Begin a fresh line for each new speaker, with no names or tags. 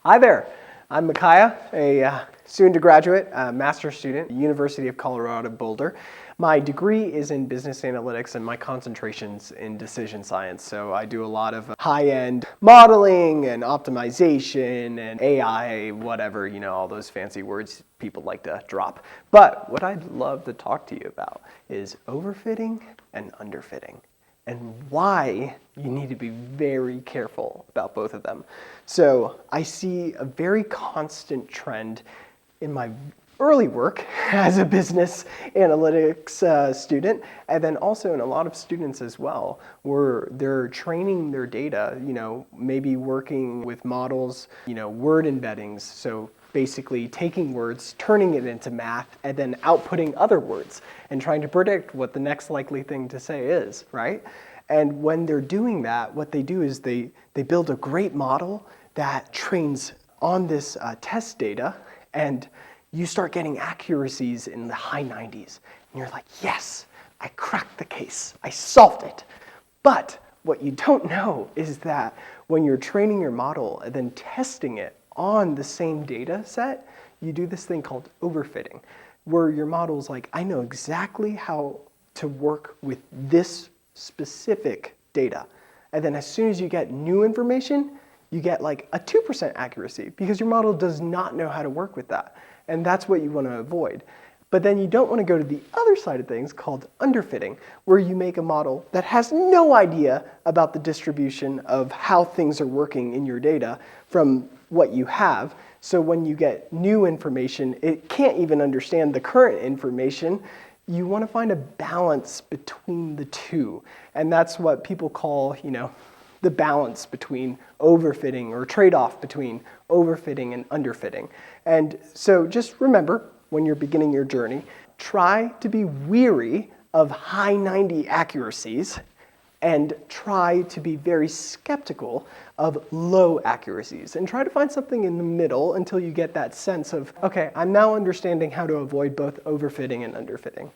Hi there, I'm Michaiah, a soon-to-graduate master's student at the University of Colorado Boulder. My degree is in business analytics and my concentration's in decision science. So I do a lot of high-end modeling and optimization and AI, whatever, all those fancy words people like to drop. But what I'd love to talk to you about is overfitting and underfitting, and why you need to be very careful about both of them. So I see a very constant trend in my early work as a business analytics student, and then also in a lot of students as well, where they're training their data, maybe working with models, word embeddings. So basically taking words, turning it into math, and then outputting other words and trying to predict what the next likely thing to say is, right? And when they're doing that, what they do is they build a great model that trains on this test data, and you start getting accuracies in the high 90s. And you're like, yes, I cracked the case. I solved it. But what you don't know is that when you're training your model and then testing it on the same data set, you do this thing called overfitting, where your model's like, I know exactly how to work with this specific data. And then as soon as you get new information, you get like a 2% accuracy because your model does not know how to work with that. And that's what you want to avoid. But then you don't want to go to the other side of things called underfitting, where you make a model that has no idea about the distribution of how things are working in your data from what you have. So when you get new information, it can't even understand the current information. You want to find a balance between the two. And that's what people call, the balance between overfitting, or trade-off between overfitting and underfitting. And so just remember, when you're beginning your journey, try to be weary of high 90 accuracies and try to be very skeptical of low accuracies, and try to find something in the middle until you get that sense of, okay, I'm now understanding how to avoid both overfitting and underfitting.